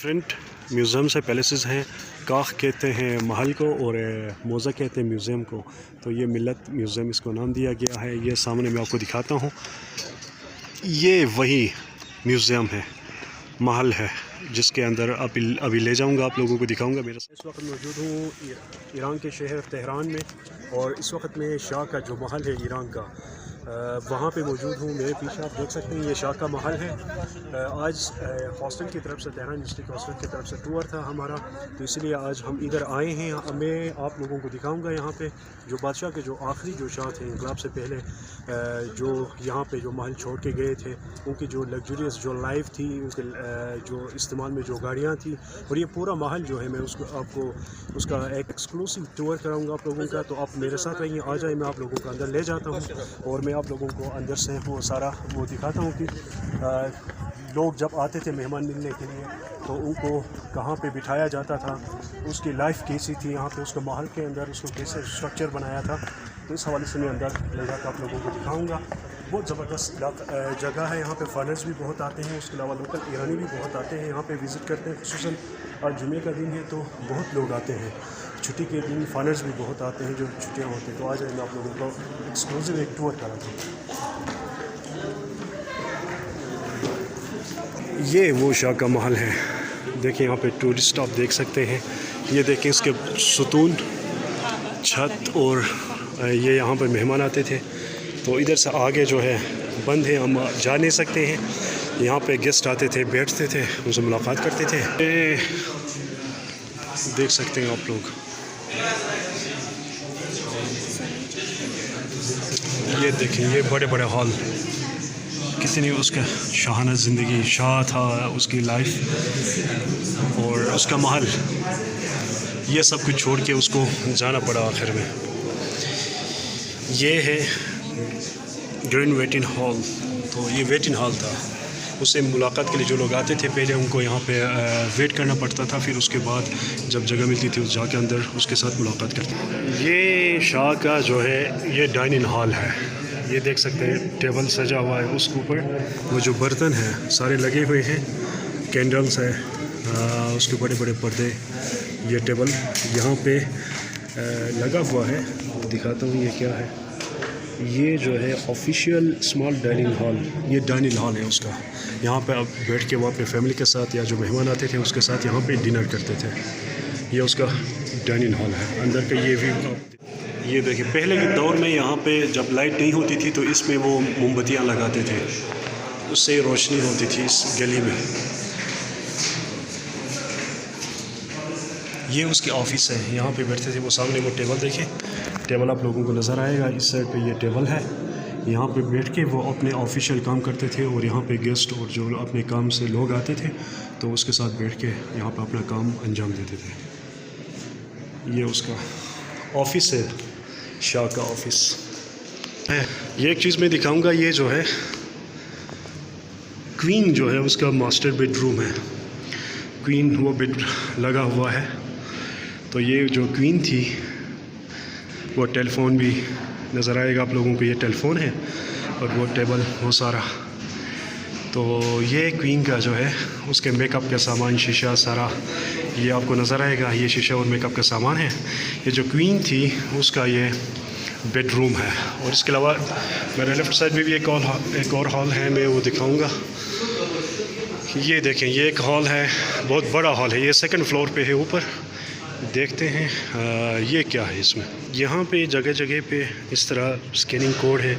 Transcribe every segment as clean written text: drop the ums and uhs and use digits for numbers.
Different museums है, palaces हैं। काख कहते हैं महल को और मोज़ा कहते हैं म्यूज़ियम को। तो ये मिलत म्यूज़ियम इसको नाम दिया गया है। ये सामने मैं आपको दिखाता हूँ, ये वही म्यूज़ियम है, महल है, जिसके अंदर अभी ले जाऊंगा, आप लोगों को दिखाऊंगा। मेरा इस वक्त मौजूद हूँ ईरान के शहर तेहरान में, और इस वक्त मैं शाह का जो महल है ईरान का, वहाँ पे मौजूद हूँ। मेरे पीछे आप देख सकते हैं ये शाह का महल है। आज हॉस्टल की तरफ से, तेहरान डिस्ट्रिक्ट हॉस्टल की तरफ से टूर था हमारा, तो इसलिए आज हम इधर आए हैं। मैं आप लोगों को दिखाऊंगा यहाँ पे जो बादशाह के जो आखिरी जो शाह थे इंकलाब से पहले, जो यहाँ पे जो महल छोड़ के गए थे, उनकी जो लग्जरियस जो लाइफ थी, उनके जो इस्तेमाल में जो गाड़ियाँ थी, और ये पूरा महल जो है मैं उसको आपको उसका एक एक्सक्लूसिव टूर कराऊंगा आप लोगों का। तो आप मेरे साथ रहिए, आ जाए, मैं आप लोगों को अंदर ले जाता हूँ और मैं आप लोगों को अंदर से वो सारा वो दिखाता हूँ कि लोग जब आते थे मेहमान मिलने के लिए तो उनको कहाँ पे बिठाया जाता था, उसकी लाइफ कैसी थी यहाँ पे, उसके महल के अंदर उसको कैसे स्ट्रक्चर बनाया था। तो इस हवाले से मैं अंदर ले जाकर आप लोगों को दिखाऊंगा। बहुत ज़बरदस्त जगह है, यहाँ पे फॉरेनर्स भी बहुत आते हैं, उसके अलावा लोकल ईरानी भी बहुत आते हैं यहाँ पे विज़िट करते हैं। खुसूसन आज जुमे का दिन है तो बहुत लोग आते हैं, छुट्टी के दिन फॉरेनर्स भी बहुत आते हैं जो छुट्टियाँ होती हैं। तो आज मैं आप लोगों को एक्सक्लूसिव एक टूर कराता हूँ। ये वो शाह का महल है, देखिए यहाँ पे टूरिस्ट आप देख सकते हैं। ये देखें इसके सुतून, छत, और ये यहाँ पर मेहमान आते थे। तो इधर से आगे जो है बंद है, हम जा नहीं सकते हैं। यहाँ पे गेस्ट आते थे, बैठते थे, उनसे मुलाकात करते थे। देख सकते हैं आप लोग, ये देखें, ये बड़े बड़े हॉल, कितनी उसका शाहाना ज़िंदगी, शाह था, उसकी लाइफ और उसका महल, ये सब कुछ छोड़ के उसको जाना पड़ा आखिर में। ये है ग्रैंड वेटिंग हॉल। तो ये वेटिंग हॉल था, उससे मुलाकात के लिए जो लोग आते थे पहले उनको यहाँ पे वेट करना पड़ता था, फिर उसके बाद जब जगह मिलती थी उस जाके अंदर उसके साथ मुलाकात करते थे। ये शाह का जो है ये डाइनिंग हॉल है, ये देख सकते हैं टेबल सजा हुआ है, उसके ऊपर वो जो बर्तन हैं सारे लगे हुए हैं, कैंडल्स है, उसके बड़े बड़े पर्दे। ये टेबल यहाँ पे लगा हुआ है, दिखाता हूँ ये क्या है। ये जो है ऑफिशियल स्मॉल डाइनिंग हॉल, ये डाइनिंग हॉल है उसका। यहाँ पे आप बैठ के वहाँ पे फैमिली के साथ या जो मेहमान आते थे उसके साथ यहाँ पे डिनर करते थे। ये उसका डाइनिंग हॉल है। अंदर का ये व्यू ये देखिए, पहले के दौर में यहाँ पे जब लाइट नहीं होती थी तो इसमें वो मोमबत्तियाँ लगाते थे, उससे रोशनी होती थी इस गली में। ये उसके ऑफिस है, यहाँ पे बैठते थे वो। सामने वो टेबल देखें, टेबल आप लोगों को नज़र आएगा, इस साइड पे ये टेबल है, यहाँ पे बैठ के वो अपने ऑफिशियल काम करते थे। और यहाँ पे गेस्ट और जो अपने काम से लोग आते थे तो उसके साथ बैठ के यहाँ पे अपना काम अंजाम देते थे। ये उसका ऑफिस है, शाह का ऑफिस है। ये एक चीज़ मैं दिखाऊंगा, ये जो है क्वीन जो है उसका मास्टर बेडरूम है। क्वीन वो बेड लगा हुआ है। तो ये जो क्वीन थी वो टेलीफोन भी नज़र आएगा आप लोगों को, ये टेलीफोन है और वो टेबल वो सारा। तो ये क्वीन का जो है उसके मेकअप का सामान, शीशा सारा ये आपको नज़र आएगा। ये शीशा और मेकअप का सामान है। ये जो क्वीन थी उसका ये बेडरूम है। और इसके अलावा मेरे लेफ़्ट साइड में भी एक और हॉल है, मैं वो दिखाऊंगा। ये देखें, ये एक हॉल है, बहुत बड़ा हॉल है, ये सेकंड फ्लोर पे है ऊपर। देखते हैं ये क्या है इसमें। यहाँ पे जगह जगह पे इस तरह स्कैनिंग कोड है।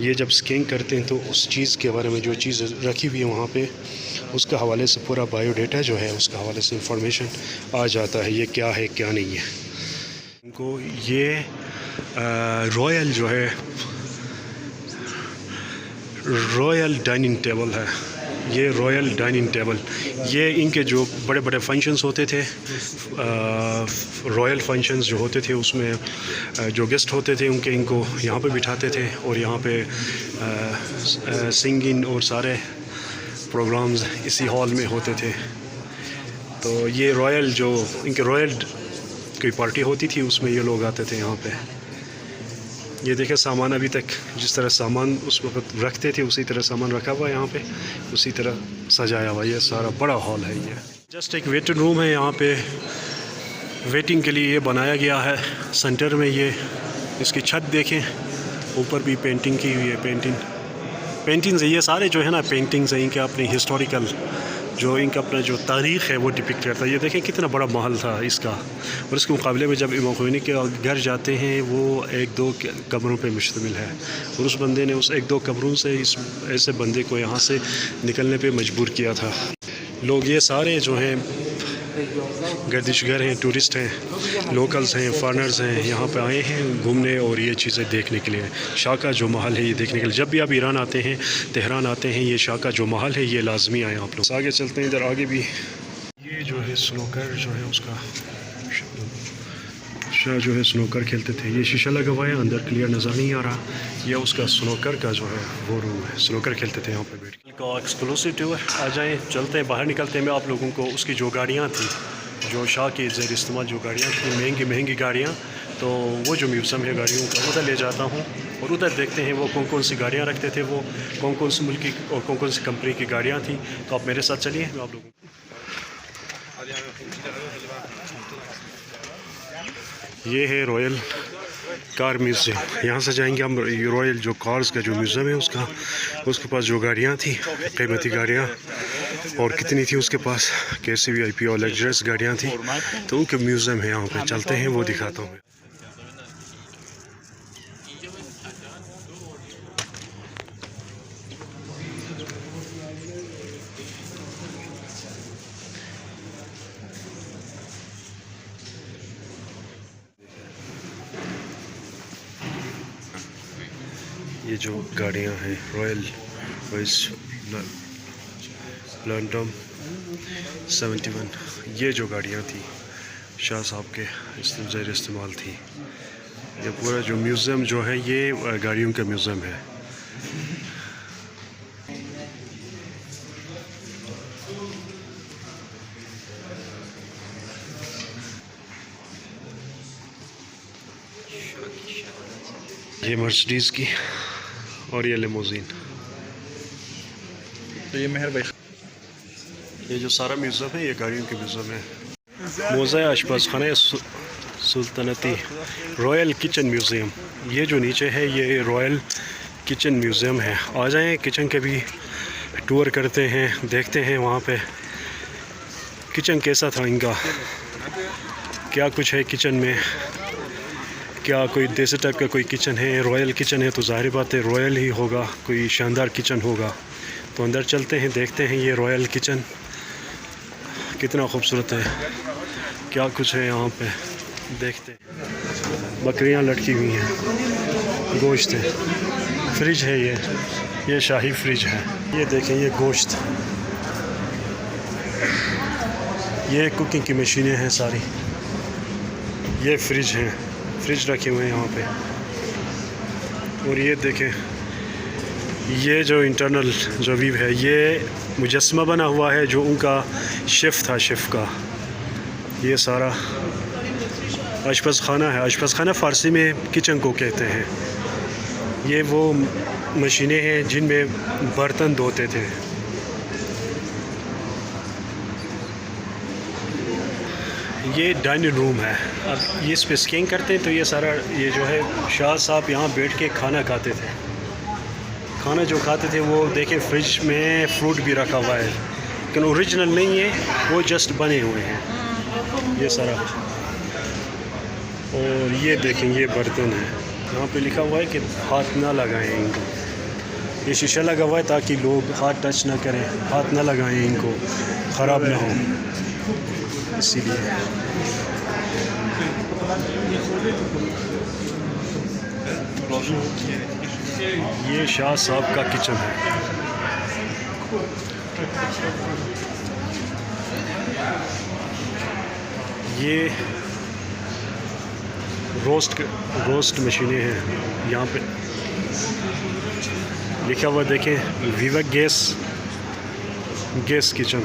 ये जब स्कैन करते हैं तो उस चीज़ के बारे में जो चीज़ रखी हुई है वहाँ पे उसका हवाले से पूरा बायोडाटा जो है उसका हवाले से इंफॉर्मेशन आ जाता है, ये क्या है क्या नहीं है। इनको ये रॉयल जो है रॉयल डाइनिंग टेबल है, ये रॉयल डाइनिंग टेबल। ये इनके जो बड़े बड़े फंक्शंस होते थे, रॉयल फंक्शंस जो होते थे उसमें जो गेस्ट होते थे उनके इनको यहाँ पे बिठाते थे और यहाँ पे सिंगिंग और सारे प्रोग्राम्स इसी हॉल में होते थे। तो ये रॉयल जो इनके रॉयल कोई पार्टी होती थी उसमें ये लोग आते थे यहाँ पे। ये देखें सामान अभी तक जिस तरह सामान उस वक्त रखते थे उसी तरह सामान रखा हुआ है यहाँ पे, उसी तरह सजाया हुआ। ये सारा बड़ा हॉल है ये। जस्ट एक वेटिंग रूम है यहाँ पे, वेटिंग के लिए ये बनाया गया है। सेंटर में ये इसकी छत देखें, ऊपर भी पेंटिंग की हुई है। पेंटिंग्स ये सारे जो है ना पेंटिंग्स हैं इनके अपने हिस्टोरिकल, जो इनका अपना जो तारीख़ है वो डिपिक्ट करता है। ये देखें कितना बड़ा महल था इसका, और इसके मुकाबले में जब इमाम ख़ुमैनी के घर जाते हैं वो 1-2 कमरों पे मुश्तमिल है, और उस बंदे ने उस 1-2 कमरों से इस ऐसे बंदे को यहाँ से निकलने पे मजबूर किया था। लोग ये सारे जो हैं गर्दिशगर हैं, टूरिस्ट हैं, लोकल्स हैं, फॉरेनर्स हैं, यहाँ पे आए हैं घूमने और ये चीज़ें देखने के लिए। शाह का जो महल है ये देखने के लिए जब भी आप ईरान आते हैं, तेहरान आते हैं, ये शाह का जो महल है ये लाजमी आए आप लोग। आगे चलते हैं, इधर आगे भी ये जो है स्नोकर जो है उसका, शाह जो है स्नोकर खेलते थे। ये शीशा लगा हुआ है, अंदर क्लियर नज़र नहीं आ रहा। ये उसका स्नोकर का जो है वो रूम है, स्नोकर खेलते थे यहाँ पे बैठ के। का एक्सक्लूसिव टूर, आ जाएँ चलते हैं, बाहर निकलते हैं। मैं आप लोगों को उसकी जो गाड़ियाँ थी, जो शाह के ज़ेर इस्तेमाल जो गाड़ियाँ थी, महंगी गाड़ियाँ, तो वो जो म्यूज़ियम है गाड़ियों का उधर ले जाता हूँ, और उधर देखते हैं वो कौन सी गाड़ियाँ रखते थे, वो कौन सी मुल्क की और कौन सी कंपनी की गाड़ियाँ थी। तो आप मेरे साथ चलिए, मैं आप लोगों को ये है रॉयल कार म्यूज़ियम। यहाँ से जाएंगे हम रॉयल जो कार्स का जो म्यूज़ियम है उसके पास जो गाड़ियाँ थी, कीमती गाड़ियाँ, और कितनी थी उसके पास, कैसी VIP और लग्जरियस गाड़ियाँ थी, तो उनके म्यूज़ियम है। यहाँ पे चलते हैं, वो दिखाता हूँ। ये जो गाड़ियाँ हैं रॉयल रॉयस लंडन 71, ये जो गाड़ियाँ थी शाह साहब के ज़ेर इस्तेमाल थी। ये पूरा जो म्यूज़ियम जो है ये गाड़ियों का म्यूज़ियम है। ये मर्सिडीज़ की और ये लिमोज़िन। तो ये मेहर भाई, ये जो सारा म्यूज़ियम है ये गाड़ियों के म्यूज़ियम है। मोज़ा आशपास खाना सुल्तानती रॉयल किचन म्यूज़ियम, ये जो नीचे है ये रॉयल किचन म्यूज़ियम है। आ जाएं, किचन के भी टूर करते हैं, देखते हैं वहाँ पे किचन कैसा था इनका, क्या कुछ है किचन में, क्या कोई देसी टाइप का कोई किचन है। रॉयल किचन है तो ज़ाहिर बात है रॉयल ही होगा, कोई शानदार किचन होगा। तो अंदर चलते हैं, देखते हैं ये रॉयल किचन कितना खूबसूरत है, क्या कुछ है यहाँ पे, देखते हैं। बकरियाँ लटकी हुई हैं, गोश्त है, फ्रिज है, ये शाही फ्रिज है। ये देखें ये गोश्त, ये कुकिंग की मशीनें हैं सारी, ये फ्रिज हैं, फ्रिज रखे हुए हैं यहाँ पे। और ये देखें ये जो इंटरनल जो व्यू है, ये मुजस्समा बना हुआ है जो उनका शेफ़ था, शेफ़ का। ये सारा आशपज़ खाना है, आशपज़ खाना फ़ारसी में किचन को कहते हैं। ये वो मशीनें हैं जिनमें बर्तन धोते थे। ये डाइनिंग रूम है। अब ये इस पर स्कैन करते हैं तो ये सारा ये जो है शाह साहब यहाँ बैठ के खाना खाते थे। खाना जो खाते थे वो देखें फ्रिज में फ्रूट भी रखा हुआ है, लेकिन ओरिजिनल नहीं है, वो जस्ट बने हुए हैं ये सारा। और ये देखें ये बर्तन है, यहाँ पे लिखा हुआ है कि हाथ ना लगाएं इनको। ये शीशा लगा हुआ है ताकि लोग हाथ टच ना करें, हाथ ना लगाएं इनको, ख़राब ना हो, इसीलिए। ये शाह साहब का किचन है। ये रोस्ट मशीनें हैं, यहाँ पे लिखा हुआ देखें विवेक गैस किचन।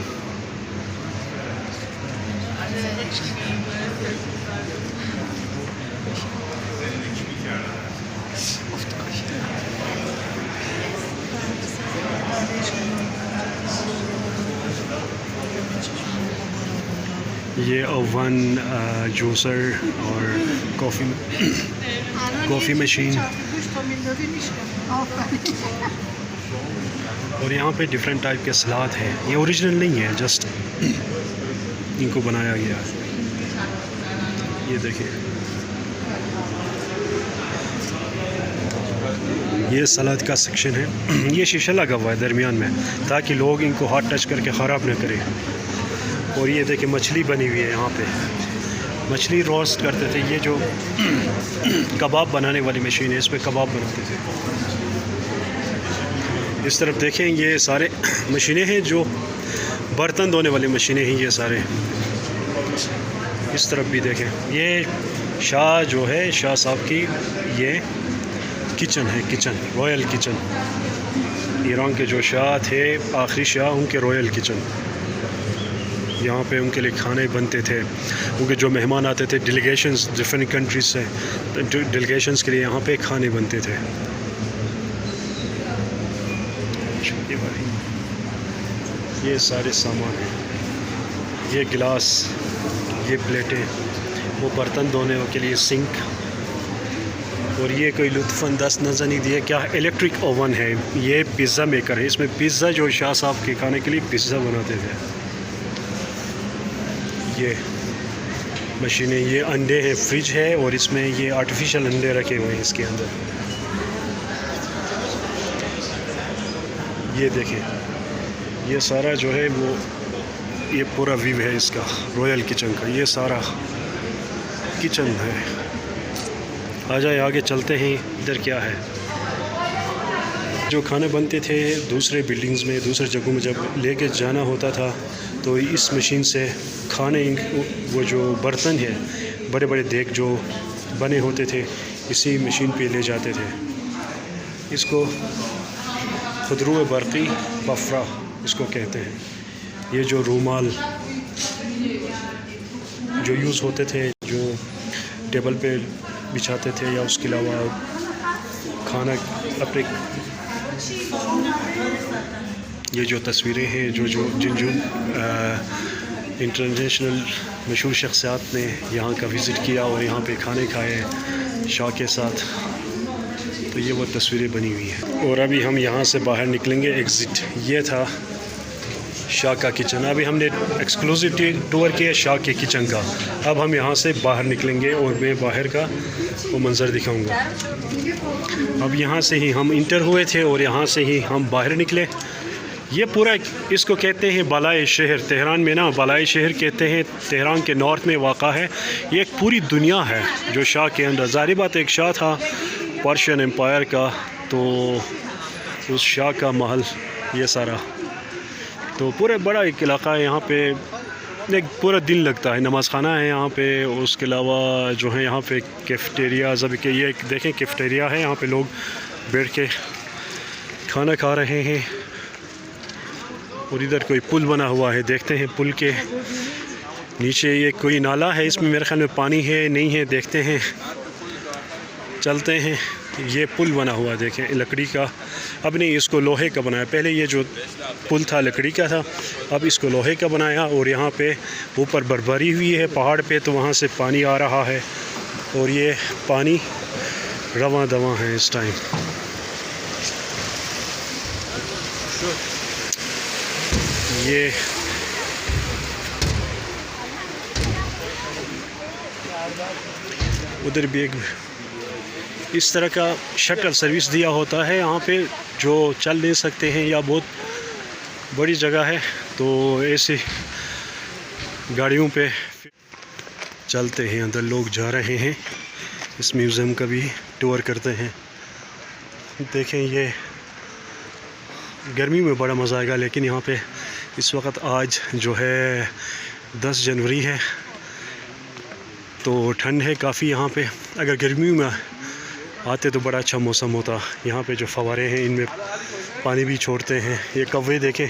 ये ओवन, जूसर और कॉफ़ी मशीन। और यहाँ पे डिफरेंट टाइप के सलाद हैं। ये ओरिजिनल नहीं है, जस्ट इनको बनाया गया है। ये देखिए, ये सलाद का सेक्शन है। ये शीशा लगा हुआ है दरमियान में, ताकि लोग इनको हाथ टच करके ख़राब ना करें। और ये देखिए मछली बनी हुई है यहाँ पे, मछली रोस्ट करते थे। ये जो कबाब बनाने वाली मशीन है, इसमें कबाब बनाते थे। इस तरफ देखें, ये सारे मशीनें हैं जो बर्तन धोने वाली मशीनें हैं, ये सारे। इस तरफ भी देखें, ये शाह जो है, शाह साहब की ये किचन है, किचन, रॉयल किचन। ईरान के जो शाह थे, आखिरी शाह, उनके रॉयल किचन। यहाँ पे उनके लिए खाने बनते थे। उनके जो मेहमान आते थे डेलीगेशंस डिफरेंट कंट्रीज से, डेलीगेशंस के लिए यहाँ पे खाने बनते थे। ये सारे सामान हैं, ये गिलास, ये प्लेटें, वो बर्तन धोने के लिए सिंक। और ये कोई लुत्फ़अंदाज़ नज़र नहीं दिया, क्या इलेक्ट्रिक ओवन है। ये पिज़्ज़ा मेकर है, इसमें पिज़्ज़ा जो शाह साहब के खाने के लिए पिज़्ज़ा बनाते थे। ये मशीनें, ये अंडे हैं, फ्रिज है, और इसमें ये आर्टिफिशियल अंडे रखे हुए हैं इसके अंदर। ये देखें, ये सारा जो है वो, ये पूरा व्यू है इसका रॉयल किचन का। ये सारा किचन है। आ जाए आगे चलते हैं, इधर क्या है। जो खाने बनते थे दूसरे बिल्डिंग्स में, दूसरे जगहों में जब लेके जाना होता था, तो इस मशीन से खाने, वो जो बर्तन है, बड़े बड़े देग जो बने होते थे, इसी मशीन पे ले जाते थे। इसको खुदरू बरक़ी बफरा इसको कहते हैं। ये जो रूमाल जो यूज़ होते थे, जो टेबल पे बिछाते थे, या उसके अलावा खाना अपने, ये जो तस्वीरें हैं, जिन इंटरनेशनल मशहूर शख्सियात ने यहाँ का विज़िट किया और यहाँ पे खाने खाए शाह के साथ, तो ये वो तस्वीरें बनी हुई हैं। और अभी हम यहाँ से बाहर निकलेंगे, एग्ज़िट ये था शाह का किचन। अभी हमने एक्सक्लूसिव टूर किया शाह के किचन का। अब हम यहाँ से बाहर निकलेंगे और मैं बाहर का वो मंज़र दिखाऊंगा। अब यहाँ से ही हम इंटर हुए थे और यहाँ से ही हम बाहर निकले। ये पूरा, इसको कहते हैं बालाई शहर। तेहरान में ना बालाई शहर कहते हैं, तेहरान के नॉर्थ में वाक़ा है। ये एक पूरी दुनिया है जो शाह के अंदर। ज़ाहिर बात, एक शाह था पर्शियन एम्पायर का, तो उस शाह का महल ये सारा, तो पूरा बड़ा एक इलाका है। यहाँ पे एक पूरा दिन लगता है। नमाज़ खाना है यहाँ पे, उसके अलावा जो है यहाँ पे कैफ़ेटेरिया, अभी के ये देखें कैफ़ेटेरिया है, यहाँ पे लोग बैठ के खाना खा रहे हैं। और इधर कोई पुल बना हुआ है, देखते हैं पुल के नीचे ये कोई नाला है, इसमें मेरे ख्याल में पानी है नहीं है, देखते हैं, चलते हैं। ये पुल बना हुआ देखें, लकड़ी का। अब नहीं, इसको लोहे का बनाया। पहले ये जो पुल था लकड़ी का था, अब इसको लोहे का बनाया। और यहाँ पे ऊपर बर्फबारी हुई है पहाड़ पे, तो वहाँ से पानी आ रहा है और ये पानी रवां दवां है इस टाइम। ये उधर भी एक इस तरह का शटल सर्विस दिया होता है यहाँ पे, जो चल नहीं सकते हैं या बहुत बड़ी जगह है, तो ऐसे गाड़ियों पे चलते हैं। अंदर लोग जा रहे हैं, इस म्यूज़ियम का भी टूर करते हैं। देखें, ये गर्मी में बड़ा मज़ा आएगा, लेकिन यहाँ पे इस वक्त आज जो है 10 जनवरी है, तो ठंड है काफ़ी यहाँ पे। अगर गर्मी में आते तो बड़ा अच्छा मौसम होता। यहाँ पे जो फव्वारे हैं इनमें पानी भी छोड़ते हैं। ये कौवे देखें,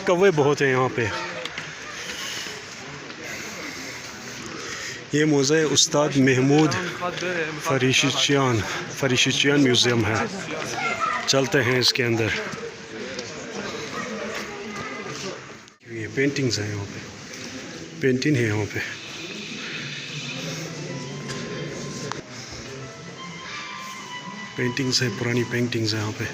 कौवे बहुत हैं यहाँ पे। ये मौज़े उस्ताद महमूद फरीशिचियान म्यूज़ियम है, चलते हैं इसके अंदर। ये पेंटिंग्स हैं यहाँ पे। पेंटिंग है यहाँ पे। पेंटिंग्स है, पुरानी पेंटिंग्स है यहाँ पे।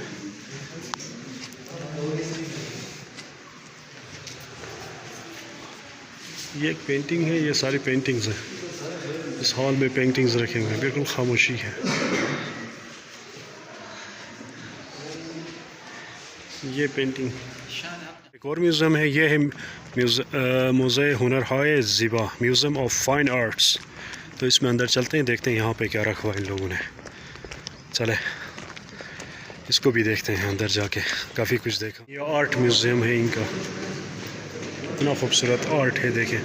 ये एक पेंटिंग है, ये सारी पेंटिंग्स हैं। इस हॉल में पेंटिंग्स रखे हुए हैं, बिल्कुल खामोशी है। ये पेंटिंग एक और म्यूज़ियम है, ये है मुज़े हुनरहाय ज़िबा, म्यूज़ियम ऑफ फाइन आर्ट्स। तो इसमें अंदर चलते हैं, देखते हैं यहाँ पे क्या रखा हुआ है इन लोगों ने। चले इसको भी देखते हैं अंदर जाके, काफ़ी कुछ देखा। ये आर्ट म्यूज़ियम है इनका, इतना खूबसूरत आर्ट है, देखें।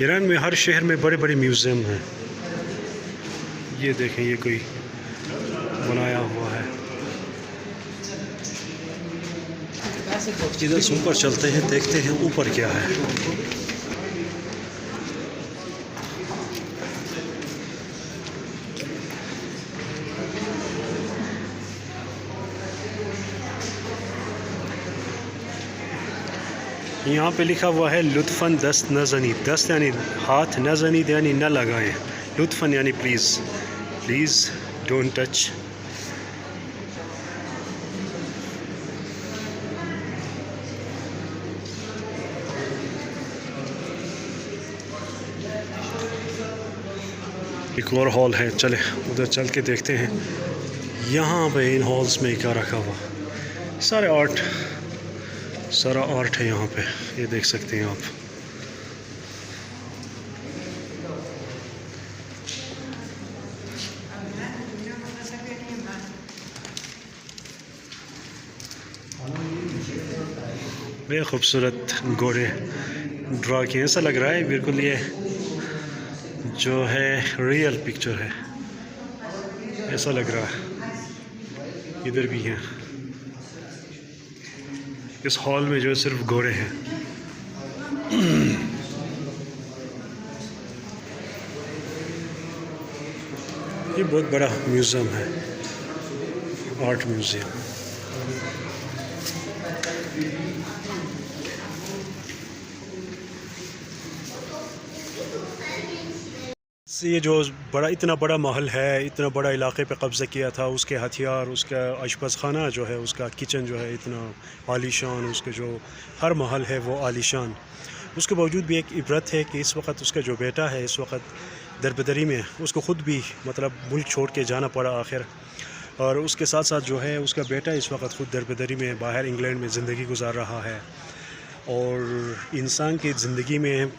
ईरान में हर शहर में बड़े बड़े म्यूज़ियम हैं। ये देखें, ये कोई बनाया हुआ है। इधर ऊपर चलते हैं, देखते हैं ऊपर क्या है। यहाँ पे लिखा हुआ है लुत्फ़न दस्त न ज़नी, दस्त यानी हाथ, न ज़नी यानी न लगाएं, लुत्फ़न यानी प्लीज़, प्लीज़ डोंट टच। एक और हॉल है, चले उधर चल के देखते हैं। यहाँ पे इन हॉल्स में क्या रखा हुआ, सारे आर्ट, सारा आर्ट है यहाँ पे, ये देख सकते हैं आप। बड़े खूबसूरत घोड़े ड्रा किए, ऐसा लग रहा है बिल्कुल ये जो है रियल पिक्चर है, ऐसा लग रहा है। इधर भी हैं, इस हॉल में जो है सिर्फ घोड़े हैं। ये बहुत बड़ा म्यूज़ियम है, आर्ट म्यूज़ियम। ये जो इतना बड़ा महल है, इतना बड़ा इलाके पे कब्ज़ा किया था, उसके हथियार, उसका अशपज़ खाना जो है, उसका किचन जो है इतना आलीशान, उसके जो हर महल है वो आलीशान। उसके बावजूद भी एक इबरत है कि इस वक्त उसका जो बेटा है इस वक्त दरबदरी में, उसको ख़ुद भी मतलब मुल्क छोड़ के जाना पड़ा आखिर। और उसके साथ साथ जो है उसका बेटा इस वक्त ख़ुद दरबदरी में बाहर इंग्लैंड में ज़िंदगी गुजार रहा है। और इंसान की ज़िंदगी में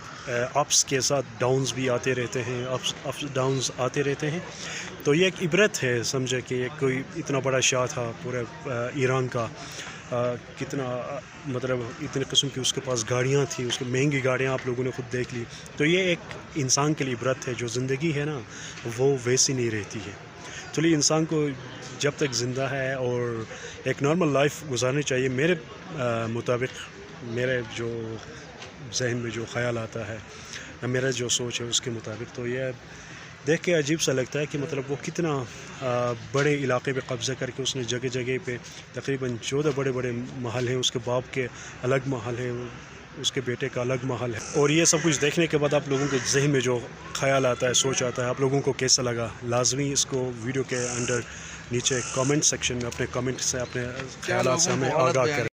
अप्स के साथ डाउन्स भी आते रहते हैं, अप्स डाउन्स आते रहते हैं। तो ये एक इबरत है, समझे कि एक कोई इतना बड़ा शाह था पूरे ईरान का, कितना मतलब इतने किस्म की उसके पास गाड़ियाँ थी, उसकी महंगी गाड़ियाँ आप लोगों ने खुद देख ली। तो ये एक इंसान के लिए इबरत है, जो ज़िंदगी है ना वो वैसी नहीं रहती है। चलिए इंसान को जब तक ज़िंदा है और एक नॉर्मल लाइफ गुजारनी चाहिए। मेरे मुताबिक, मेरे जो जहन में जो ख़याल आता है, मेरा जो सोच है उसके मुताबिक, तो ये देख के अजीब सा लगता है कि मतलब वो कितना बड़े इलाके पे कब्ज़ा करके उसने जगह जगह पे तकरीबन 14 बड़े बड़े महल हैं। उसके बाप के अलग महल है, उसके बेटे का अलग महल है। और ये सब कुछ देखने के बाद आप लोगों के जहन में जो ख़याल आता है, सोच आता है, आप लोगों को कैसा लगा, लाजमी इसको वीडियो के अंदर नीचे कमेंट सेक्शन में अपने कमेंट से, अपने ख़यालात से हमें आगाह करें।